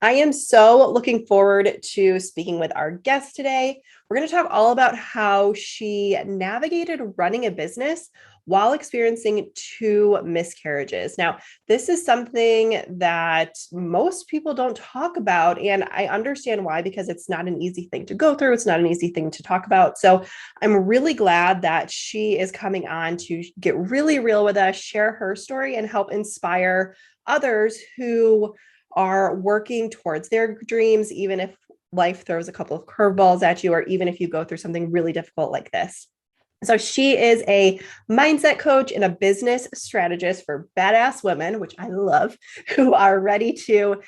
I am so looking forward to speaking with our guest today. We're going to talk all about how she navigated running a business while experiencing two miscarriages. Now, this is something that most people don't talk about, and I understand why, because it's not an easy thing to go through. It's not an easy thing to talk about. So I'm really glad that she is coming on to get really real with us, share her story, and help inspire others who are working towards their dreams, even if life throws a couple of curveballs at you, or even if you go through something really difficult like this. So she is a mindset coach and a business strategist for badass women, which I love, who are ready to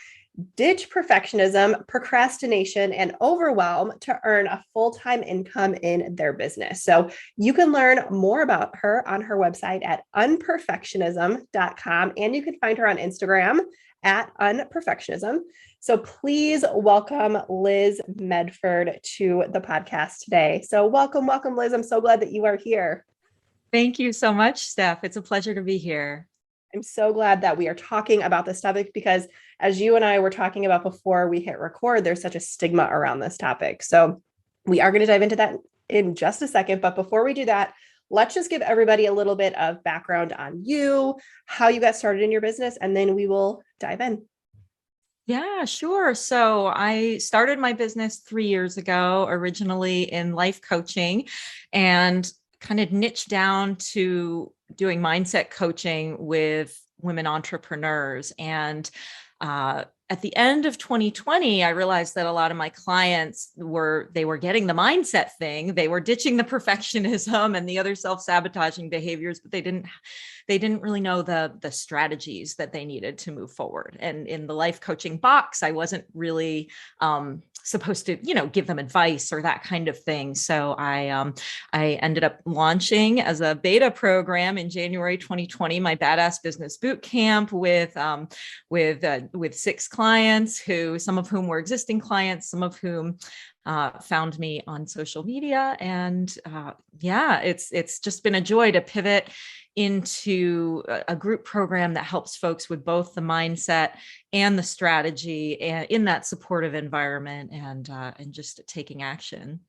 ditch perfectionism, procrastination, and overwhelm to earn a full-time income in their business. So you can learn more about her on her website at unperfectionism.com, and you can find her on Instagram at unperfectionism. So please welcome Liz Medford to the podcast today. So welcome, Liz. I'm so glad that you are here. Thank you so much, Steph. It's a pleasure to be here. I'm so glad that we are talking about this topic because, as you and I were talking about before we hit record, there's such a stigma around this topic. So we are going to dive into that in just a second. But before we do that, let's just give everybody a little bit of background on you, how you got started in your business, and then we will dive in. Yeah, sure. So I started my business 3 years ago, originally in life coaching, and kind of niched down to doing mindset coaching with women entrepreneurs. And at the end of 2020, I realized that a lot of my clients were getting the mindset thing. They were ditching the perfectionism and the other self-sabotaging behaviors, but they didn't really know the strategies that they needed to move forward. And in the life coaching box, I wasn't really supposed to, give them advice or that kind of thing. So I ended up launching as a beta program in January 2020, my Badass Business Boot Camp with 6 clients, some of whom were existing clients, some of whom found me on social media. And it's just been a joy to pivot into a group program that helps folks with both the mindset and the strategy, and in that supportive environment, and just taking action.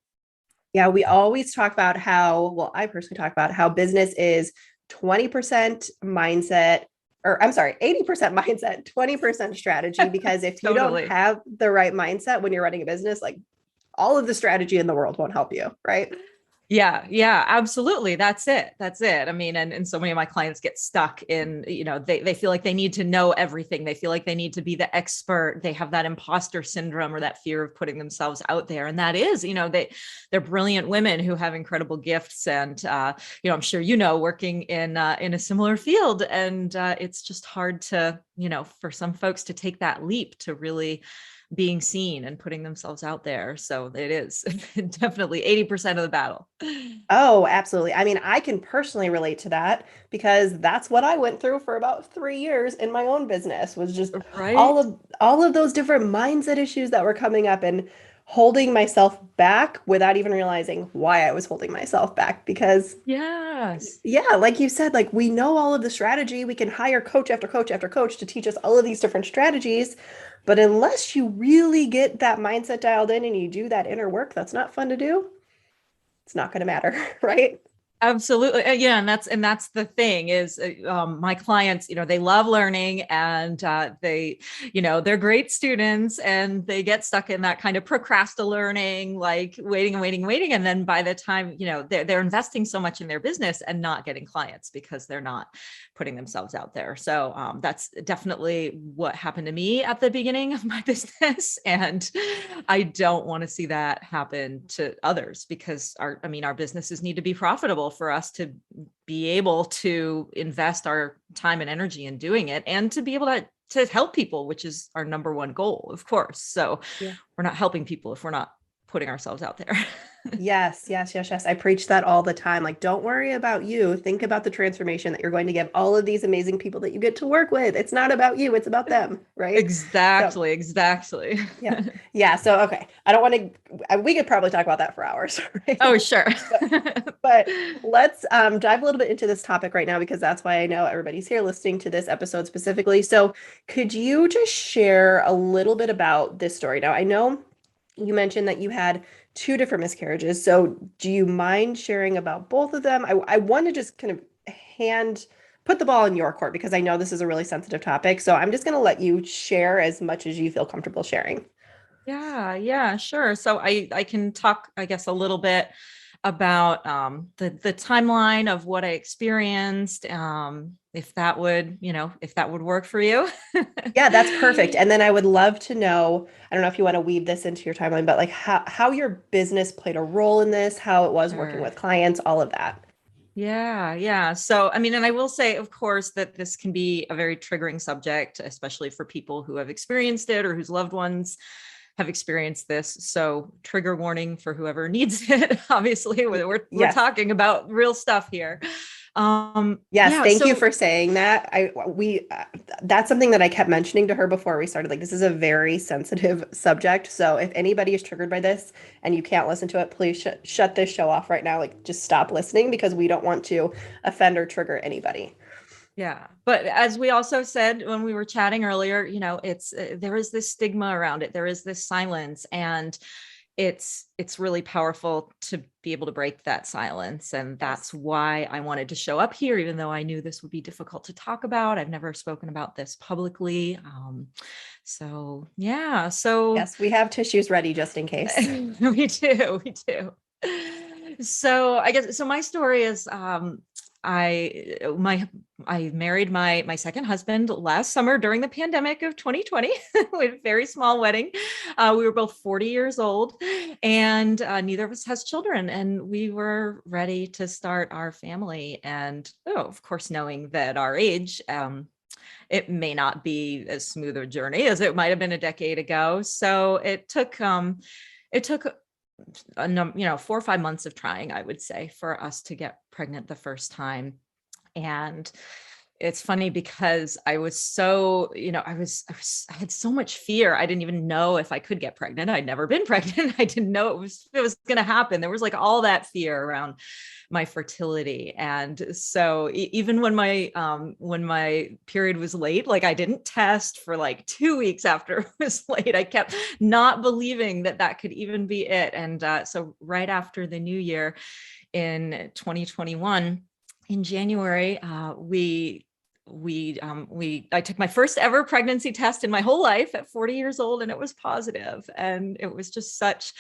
Yeah, we always talk about I personally talk about how business is 20% mindset, or I'm sorry, 80% mindset, 20% strategy, because if you Totally. don't have the right mindset when you're running a business, like all of the strategy in the world won't help you, right? Yeah, absolutely. That's it. I mean, and so many of my clients get stuck in, they feel like they need to know everything. They feel like they need to be the expert. They have that imposter syndrome or that fear of putting themselves out there. And that is, they're brilliant women who have incredible gifts. And, I'm sure, working in a similar field. And it's just hard to, for some folks to take that leap to really being seen and putting themselves out there. So it is definitely 80% of the battle. Oh, absolutely. I mean, I can personally relate to that because that's what I went through for about 3 years in my own business, was just Right. all of those different mindset issues that were coming up and holding myself back without even realizing why I was holding myself back. Because Yes. yeah, like you said, like we know all of the strategy. We can hire coach after coach after coach to teach us all of these different strategies. But unless you really get that mindset dialed in and you do that inner work, that's not fun to do. It's not going to matter, right? Absolutely. Yeah. And that's the thing is, my clients, they love learning, and they're great students, and they get stuck in that kind of procrastination learning, like waiting and waiting and waiting. And then by the time, they're investing so much in their business and not getting clients because they're not putting themselves out there. So that's definitely what happened to me at the beginning of my business. And I don't want to see that happen to others, because our businesses need to be profitable for us to be able to invest our time and energy in doing it, and to be able to help people, which is our number one goal, of course. So Yeah. we're not helping people if we're not putting ourselves out there. Yes, yes, yes, yes. I preach that all the time. Like, don't worry about you. Think about the transformation that you're going to give all of these amazing people that you get to work with. It's not about you, it's about them, right? So, Exactly, exactly. yeah. Yeah. So, okay. I don't want to, we could probably talk about that for hours, right? Oh, sure. But let's dive a little bit into this topic right now because that's why I know everybody's here listening to this episode specifically. So, could you just share a little bit about this story? Now, I know you mentioned that you had two different miscarriages. So, do you mind sharing about both of them? I want to just kind of put the ball in your court because I know this is a really sensitive topic. So, I'm just going to let you share as much as you feel comfortable sharing. Yeah, yeah, sure. So I can talk, I guess, a little bit about the timeline of what I experienced, if that would, if that would work for you. Yeah, that's perfect. And then I would love to know, I don't know if you want to weave this into your timeline, but like how your business played a role in this, how it was working Sure. with clients, all of that. Yeah, yeah. So, I mean, and I will say, of course, that this can be a very triggering subject, especially for people who have experienced it or whose loved ones have experienced this. So, trigger warning for whoever needs it. Obviously, we're Yes. talking about real stuff here. Yes, Yeah. thank you So, for saying that. That's something that I kept mentioning to her before we started. Like, this is a very sensitive subject. So if anybody is triggered by this and you can't listen to it, please shut this show off right now. Like, just stop listening because we don't want to offend or trigger anybody. yeah, but as we also said when we were chatting earlier, it's there is this stigma around it. There is this silence, and it's really powerful to be able to break that silence. And that's Yes. why I wanted to show up here, even though I knew this would be difficult to talk about. I've never spoken about this publicly. So yeah, so Yes, we have tissues ready just in case. we do. So I guess so my story is my I married my second husband last summer during the pandemic of 2020 with a very small wedding. We were both 40 years old, and neither of us has children, and we were ready to start our family. And of course, knowing that our age, it may not be as smooth a journey as it might have been a decade ago. So it took 4 or 5 months of trying, I would say, for us to get pregnant the first time. And it's funny because I was so, I had so much fear. I didn't even know if I could get pregnant. I'd never been pregnant. I didn't know it was going to happen. There was like all that fear around my fertility. And so even when my period was late, like I didn't test for like 2 weeks after it was late. I kept not believing that that could even be it. And so right after the new year in 2021, in January, I took my first ever pregnancy test in my whole life at 40 years old, and it was positive. And it was just such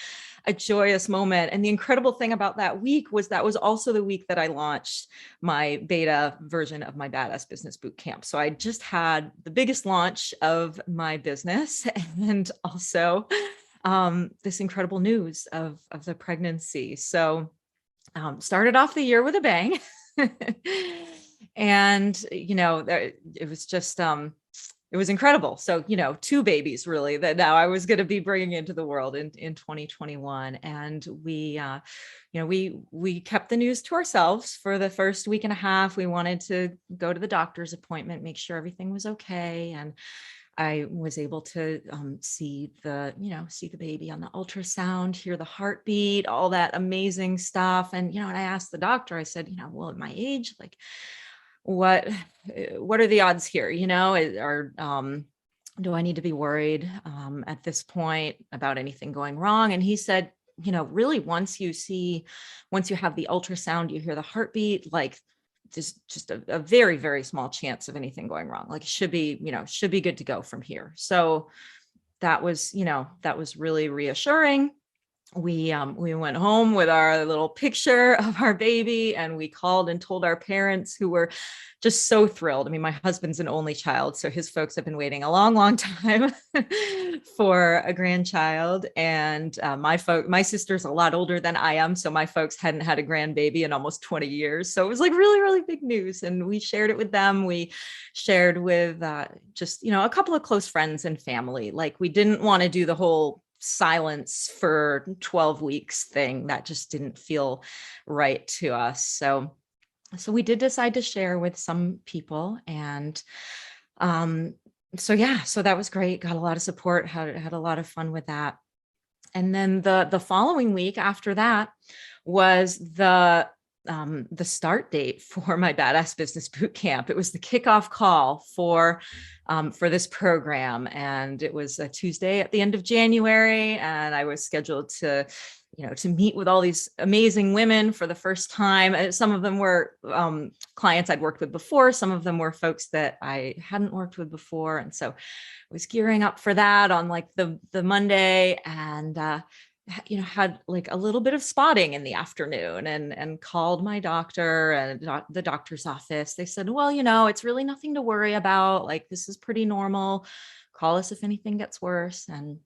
a joyous moment. And the incredible thing about that week was that was also the week that I launched my beta version of my Badass Business Bootcamp. So I just had the biggest launch of my business, and also this incredible news of the pregnancy. So started off the year with a bang. And it was just it was incredible. So two babies really that now I was going to be bringing into the world in 2021. And we kept the news to ourselves for the first week and a half. We wanted to go to the doctor's appointment, make sure everything was okay. And I was able to see the baby on the ultrasound, hear the heartbeat, all that amazing stuff. And and I asked the doctor, I said, well, at my age, like, what are the odds here? Do I need to be worried at this point about anything going wrong? And he said, really, once you have the ultrasound, you hear the heartbeat, like there's just a very, very small chance of anything going wrong. Like it should be good to go from here. So that was really reassuring. We went home with our little picture of our baby, and we called and told our parents, who were just so thrilled. I mean, my husband's an only child, so his folks have been waiting a long, long time for a grandchild. And my sister's a lot older than I am, so my folks hadn't had a grandbaby in almost 20 years. So it was like really, really big news, and we shared it with them. We shared with just a couple of close friends and family. Like we didn't want to do the whole silence for 12 weeks thing that just didn't feel right to us. So we did decide to share with some people, and so that was great. Got a lot of support, had a lot of fun with that. And then the following week after that was the start date for my Badass Business Boot Camp. It was the kickoff call for this program, and it was a Tuesday at the end of January, and I was scheduled to meet with all these amazing women for the first time. Some of them were clients I'd worked with before. Some of them were folks that I hadn't worked with before. And so I was gearing up for that on like the Monday, and had like a little bit of spotting in the afternoon, and called my doctor and the doctor's office. They said, well, it's really nothing to worry about. Like, this is pretty normal. Call us if anything gets worse. And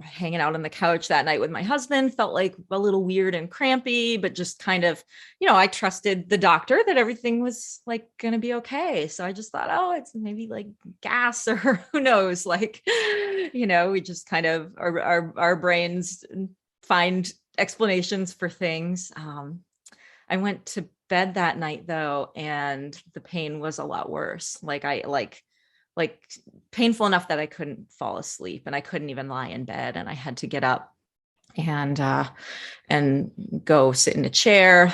hanging out on the couch that night with my husband felt like a little weird and crampy, but just kind of, I trusted the doctor that everything was like going to be okay. So I just thought, oh, it's maybe like gas or who knows, like, we just kind of, our brains find explanations for things. I went to bed that night though, and the pain was a lot worse. Like painful enough that I couldn't fall asleep, and I couldn't even lie in bed, and I had to get up and go sit in a chair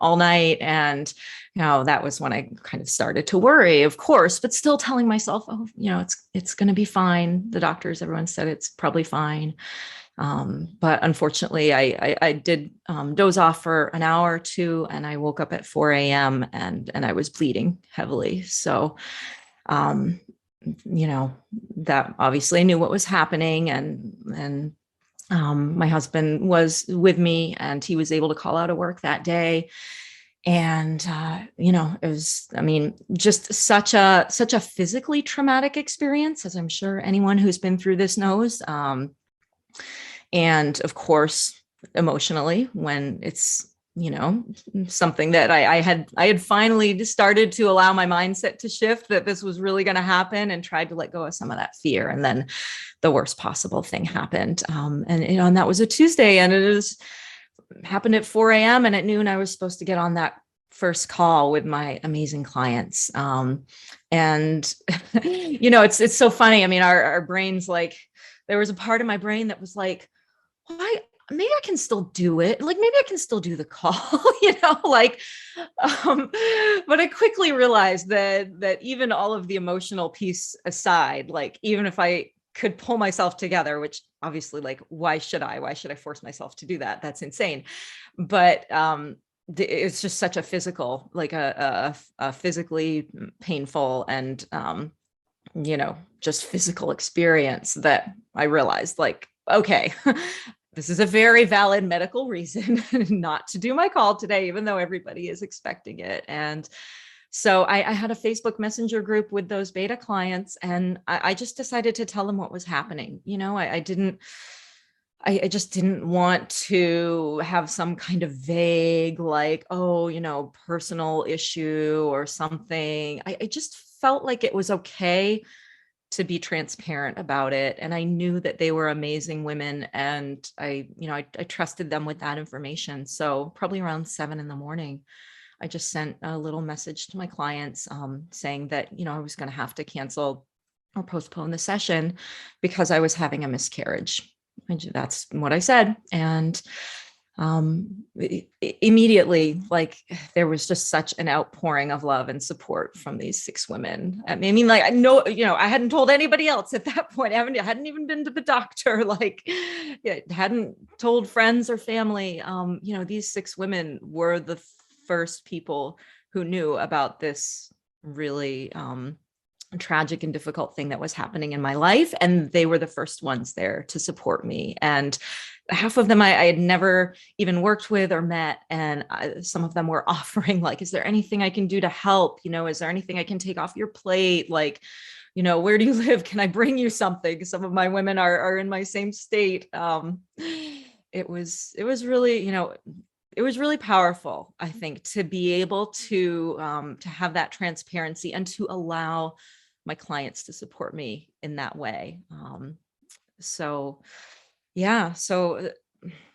all night. And that was when I kind of started to worry, of course, but still telling myself, oh, it's going to be fine. The doctors, everyone said it's probably fine. But unfortunately I did doze off for an hour or two, and I woke up at 4 a.m. and I was bleeding heavily. So that obviously I knew what was happening, and my husband was with me, and he was able to call out of work that day. And it was, just such a physically traumatic experience, as I'm sure anyone who's been through this knows. And of course, emotionally, when it's something that I had finally started to allow my mindset to shift, that this was really going to happen, and tried to let go of some of that fear. And then the worst possible thing happened. And that was a Tuesday, and happened at 4 a.m. And at noon, I was supposed to get on that first call with my amazing clients. And it's so funny. Our brains, like, there was a part of my brain that was like, why? Maybe I can still do it. Like, maybe I can still do the call, but I quickly realized that even all of the emotional piece aside, like, even if I could pull myself together, which obviously, like, why should I force myself to do that? That's insane. But, it's just such a physical, like a physically painful and, just physical experience, that I realized, like, okay, this is a very valid medical reason not to do my call today, even though everybody is expecting it. And so I had a Facebook Messenger group with those beta clients, and I just decided to tell them what was happening. I just didn't want to have some kind of vague, like, oh, personal issue or something. I just felt like it was okay to be transparent about it. And I knew that they were amazing women, and I trusted them with that information. So probably around 7 a.m, I just sent a little message to my clients, saying that, I was going to have to cancel or postpone the session because I was having a miscarriage. That's what I said. And immediately, like, there was just such an outpouring of love and support from these 6 women. I know, I hadn't told anybody else at that point. I hadn't even been to the doctor, like, hadn't told friends or family. These 6 women were the first people who knew about this really tragic and difficult thing that was happening in my life. And they were the first ones there to support me. And half of them I had never even worked with or met. And some of them were offering, like, is there anything I can do to help? Is there anything I can take off your plate? Like, where do you live? Can I bring you something? Some of my women are in my same state. It was really, it was really powerful, I think, to be able to have that transparency and to allow my clients to support me in that way. So yeah, so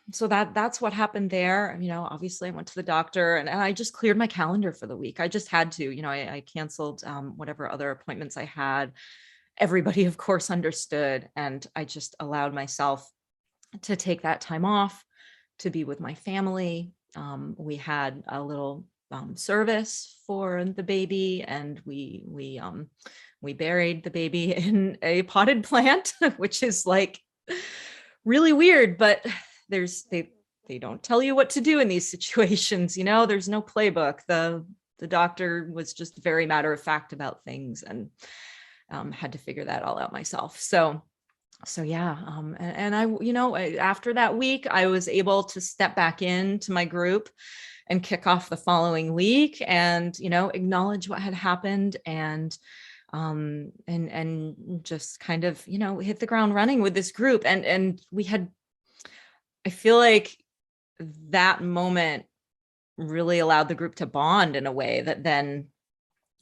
that's what happened there. Obviously I went to the doctor, and I just cleared my calendar for the week. I just had to, I canceled whatever other appointments I had. Everybody, of course, understood. And I just allowed myself to take that time off to be with my family. We had a little service for the baby, and we buried the baby in a potted plant, which is like really weird, but they don't tell you what to do in these situations. There's no playbook. The doctor was just very matter of fact about things, and had to figure that all out myself. So yeah, and after that week, I was able to step back into my group and kick off the following week, and acknowledge what had happened, and just kind of hit the ground running with this group. And I feel like that moment really allowed the group to bond in a way that then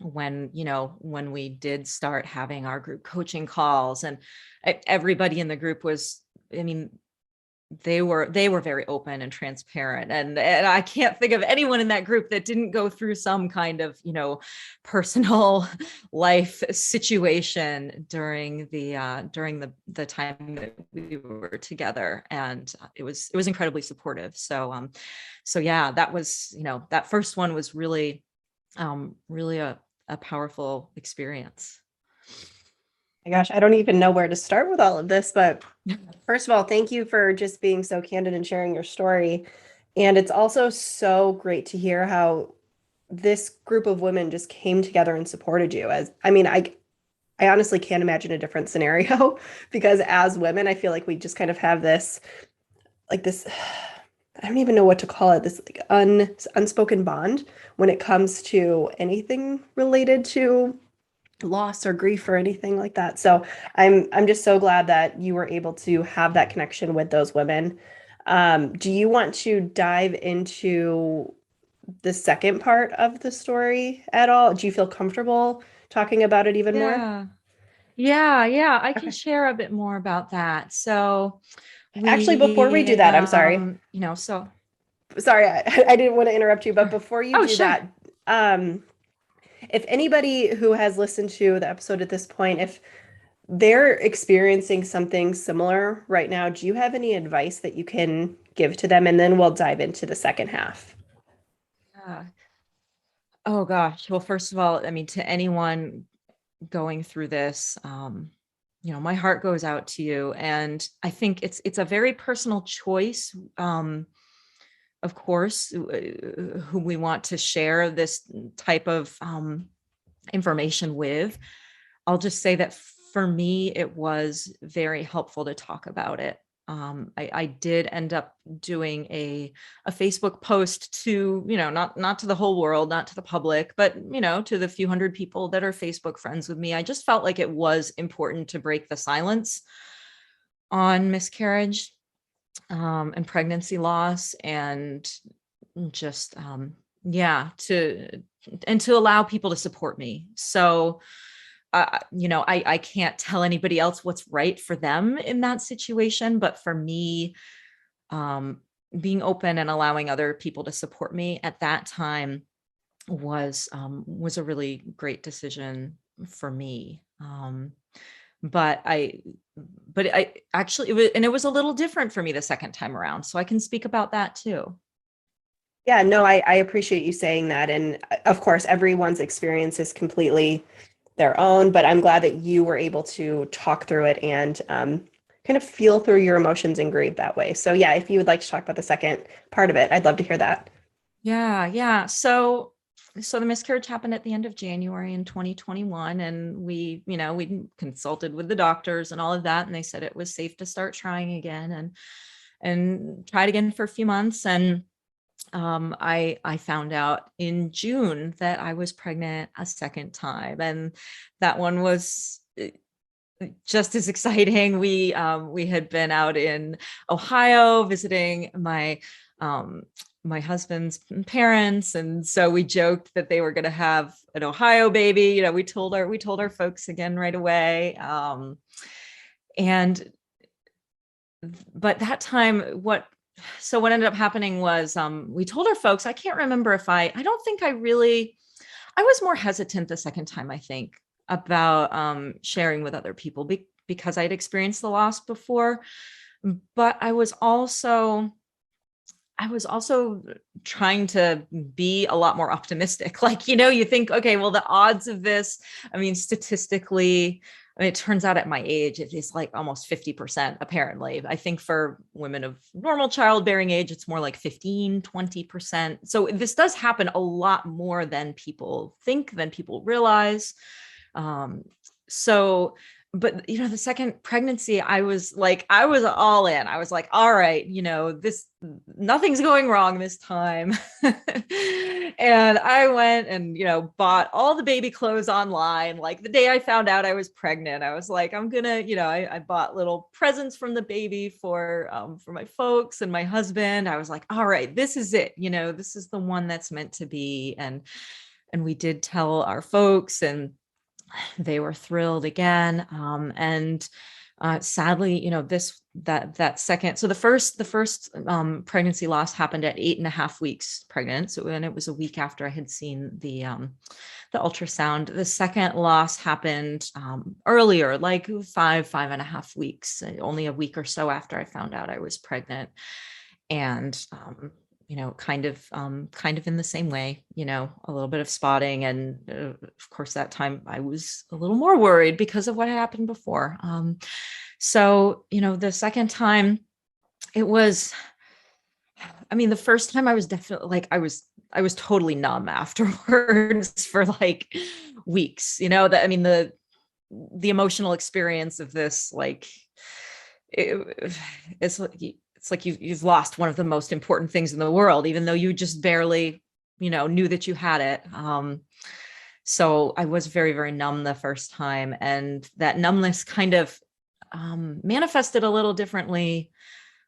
when we did start having our group coaching calls, and everybody in the group was, they were very open and transparent, and I can't think of anyone in that group that didn't go through some kind of personal life situation during the time that we were together. And it was incredibly supportive. So yeah, that was, that first one was really really a powerful experience. My gosh, I don't even know where to start with all of this, but first of all, thank you for just being so candid and sharing your story. And it's also so great to hear how this group of women just came together and supported you. I honestly can't imagine a different scenario because as women, I feel like we just kind of have this, like this, I don't even know what to call it, this like unspoken bond when it comes to anything related to loss or grief or anything like that. So I'm just so glad that you were able to have that connection with those women. Do you want to dive into the second part of the story at all? Do you feel comfortable talking about it even more? Yeah, I can Okay. share a bit more about that. So Actually, before we do we that, I'm sorry. so Sorry, I didn't want to interrupt you, but before you oh do sure. that, if anybody who has listened to the episode at this point, if they're experiencing something similar right now, do you have any advice that you can give to them? And then we'll dive into the second half. Yeah. Oh gosh. Well, first of all, to anyone going through this, my heart goes out to you. And I think it's a very personal choice. Of course, who we want to share this type of information with. I'll just say that for me, it was very helpful to talk about it. I did end up doing a Facebook post to, not to the whole world, not to the public, but, to the few hundred people that are Facebook friends with me. I just felt like it was important to break the silence on miscarriage and pregnancy loss, and just, to allow people to support me. So, I can't tell anybody else what's right for them in that situation. But for me, um, being open and allowing other people to support me at that time was a really great decision for me. But I actually, it was a little different for me the second time around. So I can speak about that too. Yeah, no, I appreciate you saying that. And of course, everyone's experience is completely their own, but I'm glad that you were able to talk through it and kind of feel through your emotions and grieve that way. So yeah, if you would like to talk about the second part of it, I'd love to hear that. Yeah. So the miscarriage happened at the end of January in 2021, and we consulted with the doctors and all of that, and they said it was safe to start trying again, and tried again for a few months. And I found out in June that I was pregnant a second time, and that one was just as exciting. We had been out in Ohio visiting my husband's parents, and so we joked that they were going to have an Ohio baby. We told our folks again right away, and but that time, what ended up happening was, we told our folks, I can't remember if I don't think I was more hesitant the second time, I think, about sharing with other people because I'd experienced the loss before. But I was also trying to be a lot more optimistic. Like, you think, okay, well, the odds of this, I mean, statistically, it turns out at my age, it is like almost 50%, apparently. I think for women of normal childbearing age, it's more like 15, 20%. So this does happen a lot more than people think, than people realize. Um, so, but the second pregnancy, I was all in. I was like, all right, nothing's going wrong this time. And I went and, bought all the baby clothes online. Like the day I found out I was pregnant, I was like, I'm gonna, I bought little presents from the baby for my folks and my husband. I was like, all right, this is it. This is the one that's meant to be. And we did tell our folks, and they were thrilled again. And sadly, that second, so the first pregnancy loss happened at 8.5 weeks pregnant. So when it was a week after I had seen the ultrasound. The second loss happened earlier, like 5.5 weeks, only a week or so after I found out I was pregnant. And kind of in the same way, a little bit of spotting. And of course, that time I was a little more worried because of what had happened before. So, the second time it was, the first time I was definitely like, I was totally numb afterwards for like weeks, the emotional experience of this, like, it's like you've lost one of the most important things in the world, even though you just barely, knew that you had it. So I was very, very numb the first time. And that numbness kind of manifested a little differently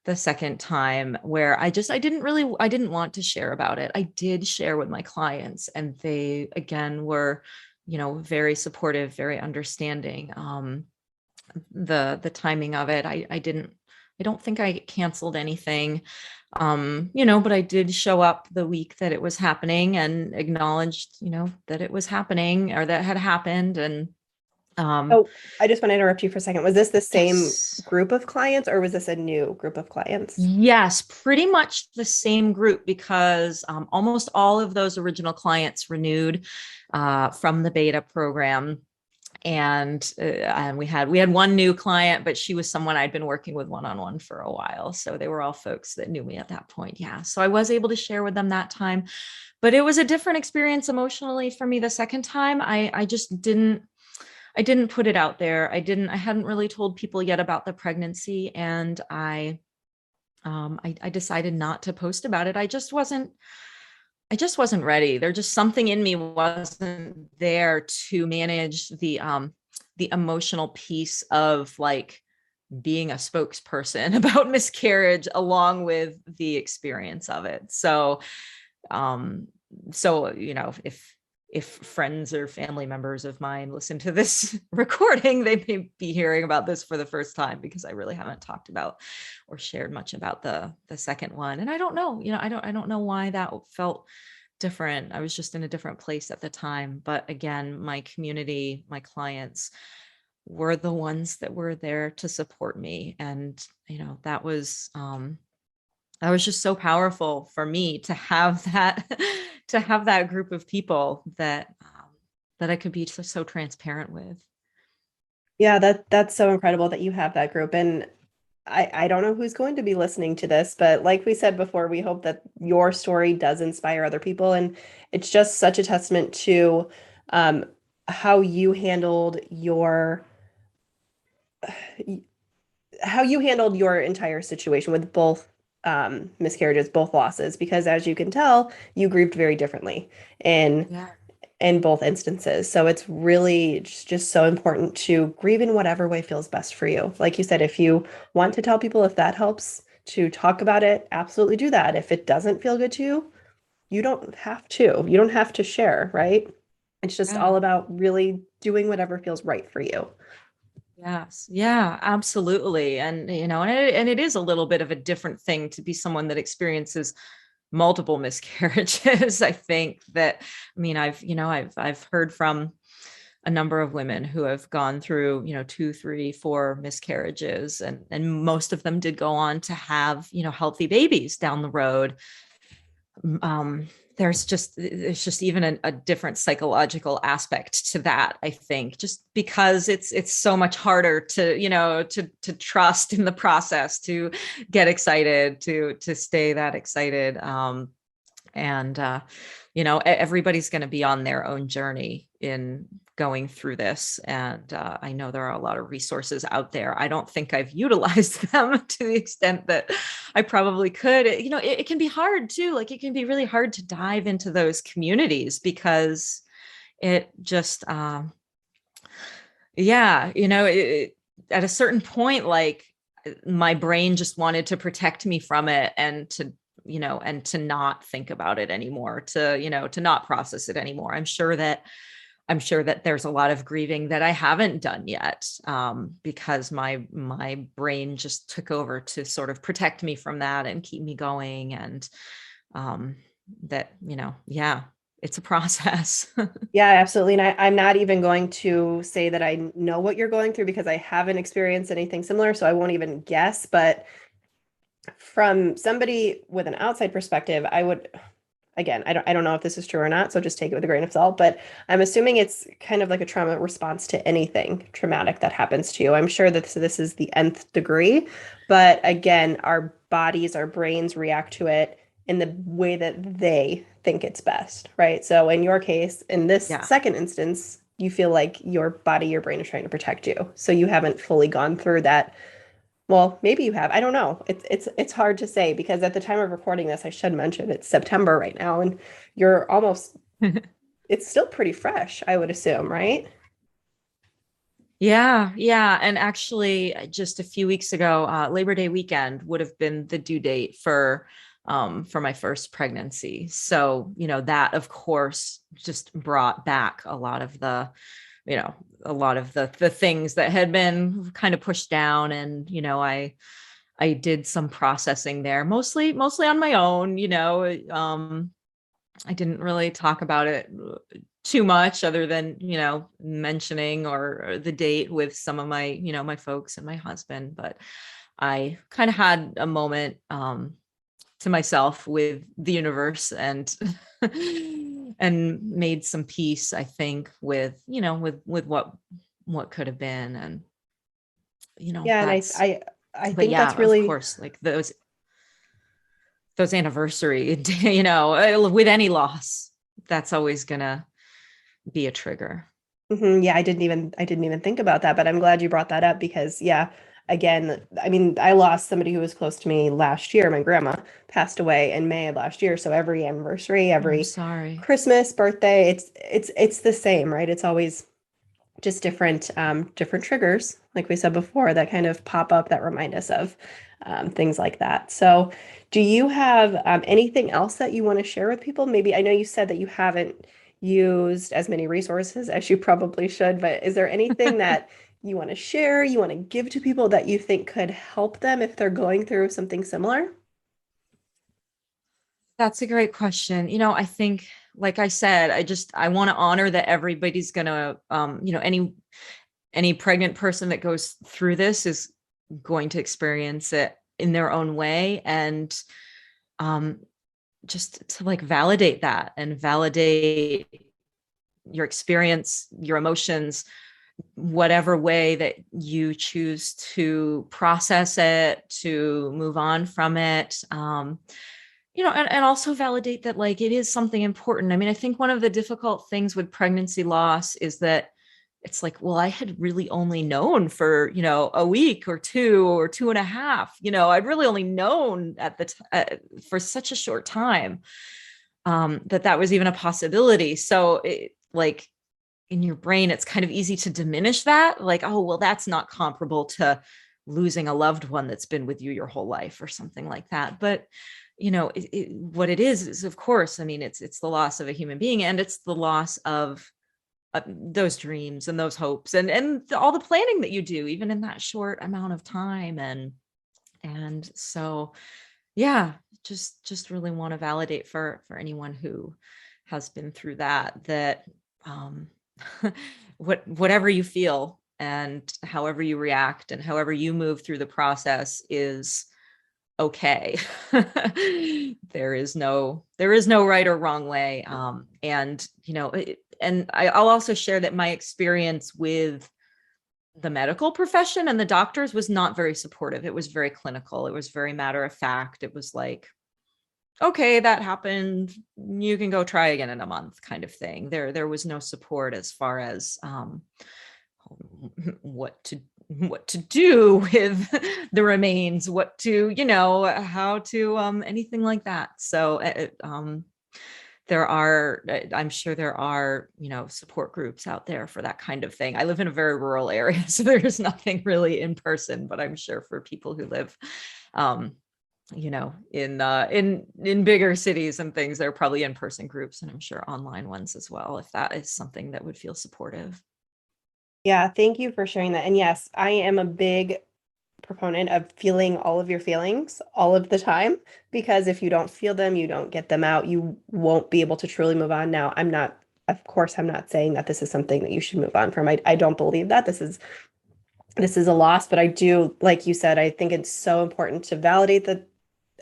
the second time, where I didn't want to share about it. I did share with my clients, and they, again, were, very supportive, very understanding. The timing of it, I don't think I canceled anything, but I did show up the week that it was happening and acknowledged, that it was happening, or that had happened. And Oh, I just want to interrupt you for a second. Was this the same yes, group of clients, or was this a new group of clients? yes, pretty much the same group, because almost all of those original clients renewed from the beta program. And we had one new client, but she was someone I'd been working with one-on-one for a while. So they were all folks that knew me at that point. Yeah. So I was able to share with them that time, but it was a different experience emotionally for me the second time. I just didn't put it out there. I hadn't really told people yet about the pregnancy, and I decided not to post about it. I just wasn't ready. There just something in me wasn't there to manage the emotional piece of like being a spokesperson about miscarriage along with the experience of it. So, if friends or family members of mine listen to this recording, they may be hearing about this for the first time, because I really haven't talked about or shared much about the second one. And I don't know, I don't know why that felt different. I was just in a different place at the time. But again, my community, my clients were the ones that were there to support me. And, that was just so powerful for me to have that, to have that group of people that I could be so transparent with. Yeah, that's so incredible that you have that group. And I don't know who's going to be listening to this, but like we said before, we hope that your story does inspire other people. And it's just such a testament to um, how you handled your entire situation with both miscarriages, both losses, because as you can tell, you grieved very differently in Yeah. in both instances. So it's really just so important to grieve in whatever way feels best for you. Like you said, if you want to tell people, if that helps to talk about it, absolutely do that. If it doesn't feel good to you, you don't have to. You don't have to share, right? It's just Yeah. all about really doing whatever feels right for you. Yes. Yeah, absolutely. And, and it is a little bit of a different thing to be someone that experiences multiple miscarriages. I think that, I mean, I've heard from a number of women who have gone through, 2, 3, 4 miscarriages, and most of them did go on to have, healthy babies down the road. um there's just even a different psychological aspect to that, I think, just because it's so much harder to, to trust in the process, to get excited, to stay that excited. And everybody's going to be on their own journey in going through this, and I know there are a lot of resources out there. I don't think I've utilized them to the extent that I probably could. It can be hard too. Like, it can be really hard to dive into those communities because it just yeah, at a certain point, like, my brain just wanted to protect me from it, and to, and to not think about it anymore, to, to not process it anymore. I'm sure that there's a lot of grieving that I haven't done yet, because my brain just took over to sort of protect me from that and keep me going. And that, yeah, it's a process. Yeah, absolutely. And I'm not even going to say that I know what you're going through because I haven't experienced anything similar. So I won't even guess. But from somebody with an outside perspective, I would, again, I don't know if this is true or not, so just take it with a grain of salt, but I'm assuming it's kind of like a trauma response to anything traumatic that happens to you. I'm sure that this is the nth degree, but again, our bodies, our brains react to it in the way that they think it's best, right? So in your case, in this Yeah. second instance, you feel like your body, your brain is trying to protect you. So you haven't fully gone through that. Well, maybe you have. I don't know. It's hard to say because at the time of recording this, I should mention it's September right now, and you're almost, it's still pretty fresh, I would assume, right? Yeah, yeah. And actually, just a few weeks ago, Labor Day weekend would have been the due date for my first pregnancy. So, that of course just brought back a lot of you know, the things that had been kind of pushed down. And, I did some processing there, mostly on my own. I didn't really talk about it too much, other than, mentioning or the date with some of my, my folks and my husband. But I kind of had a moment to myself with the universe, and and made some peace, I think, with, with what could have been. And, Yeah, and that's, I but think yeah, that's of really, course, like those anniversary, with any loss, that's always gonna be a trigger. mhm, yeah, I didn't even think about that, but I'm glad you brought that up because yeah, again, I mean, I lost somebody who was close to me last year. My grandma passed away in May of last year, so every anniversary, Oh, I'm every sorry. Christmas, birthday, it's the same, right? It's always just different triggers, like we said before, that kind of pop up that remind us of things like that. So, do you have anything else that you want to share with people? Maybe I know you said that you haven't used as many resources as you probably should, but is there anything that you want to share, you want to give to people that you think could help them if they're going through something similar? That's a great question. I think, like I said, I want to honor that everybody's gonna, any pregnant person that goes through this is going to experience it in their own way. And um, just to, like, validate that and validate your experience, your emotions, whatever way that you choose to process it, to move on from it. And also validate that, like, it is something important. I mean, I think one of the difficult things with pregnancy loss is that it's like, well, I had really only known for, a week or 2 or 2.5. I'd really only known for such a short time, that was even a possibility. So, like, in your brain, it's kind of easy to diminish that. Like, oh, well, that's not comparable to losing a loved one that's been with you your whole life or something like that. But, what it is, of course, I mean, it's the loss of a human being, and it's the loss of those dreams and those hopes and all the planning that you do, even in that short amount of time. And so, yeah, just really want to validate for anyone who has been through that um whatever you feel and however you react and however you move through the process is okay. There is no right or wrong way. And I'll also share that my experience with the medical profession and the doctors was not very supportive. It was very clinical. It was very matter of fact. It was like, okay, that happened. You can go try again in a month, kind of thing. There was no support as far as what to do with the remains, how to anything like that. So I'm sure there are, support groups out there for that kind of thing. I live in a very rural area, so there's nothing really in person, but I'm sure for people who live, in bigger cities and things, there are probably in-person groups, and I'm sure online ones as well, if that is something that would feel supportive. Yeah, thank you for sharing that. And yes, I am a big proponent of feeling all of your feelings all of the time, because if you don't feel them, you don't get them out, you won't be able to truly move on. Now, of course, I'm not saying that this is something that you should move on from. I don't believe that this is a loss, but I do, like you said, I think it's so important to validate that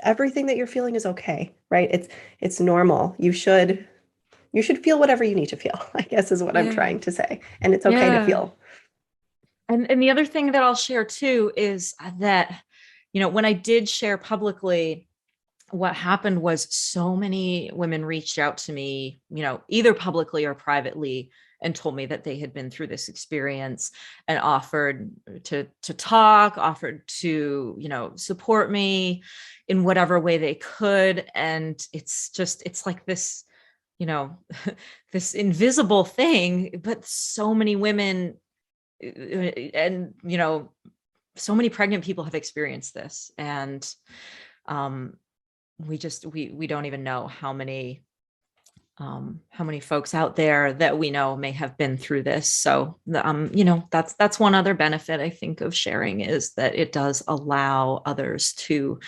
everything that you're feeling is okay, right? It's normal. You should feel whatever you need to feel, I guess is what I'm Yeah. trying to say. And it's okay to Yeah. feel. And the other thing that I'll share too is that, when I did share publicly, what happened was so many women reached out to me, either publicly or privately, and told me that they had been through this experience and offered to talk, offered to, support me in whatever way they could. And it's like this, this invisible thing, but so many women and so many pregnant people have experienced this, and um we don't even know how many folks out there that we know may have been through this. So that's one other benefit I think of sharing, is that it does allow others to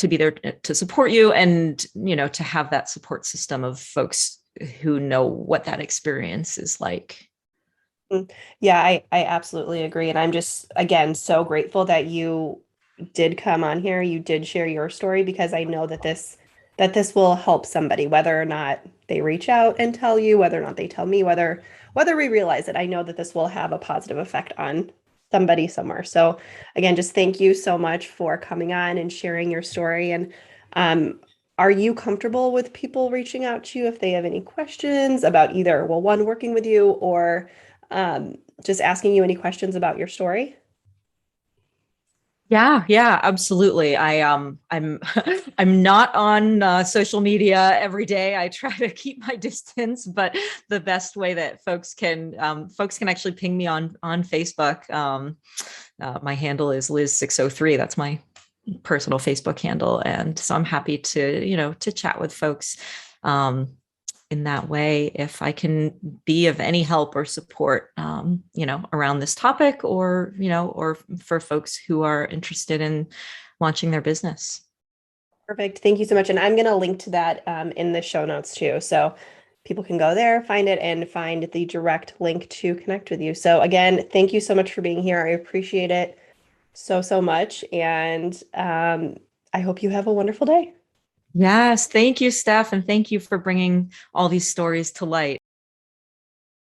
be there to support you, and to have that support system of folks who know what that experience is like. Yeah, I absolutely agree. And I'm just, again, so grateful that you did come on here. You did share your story, because I know that this will help somebody, whether or not they reach out and tell you, whether or not they tell me, whether we realize it. I know that this will have a positive effect on somebody somewhere. So again, just thank you so much for coming on and sharing your story. And um, are you comfortable with people reaching out to you if they have any questions about either, well, one, working with you, or just asking you any questions about your story? Yeah, absolutely. I'm I'm not on social media every day. I try to keep my distance, but the best way that folks can actually ping me on Facebook. My handle is Liz603. That's my personal Facebook handle, and so I'm happy to chat with folks in that way, if I can be of any help or support, around this topic, or for folks who are interested in launching their business. Perfect. Thank you so much. And I'm going to link to that in the show notes too. So people can go there, find it, and find the direct link to connect with you. So again, thank you so much for being here. I appreciate it so, so much. And I hope you have a wonderful day. Yes, thank you, Steph, and thank you for bringing all these stories to light.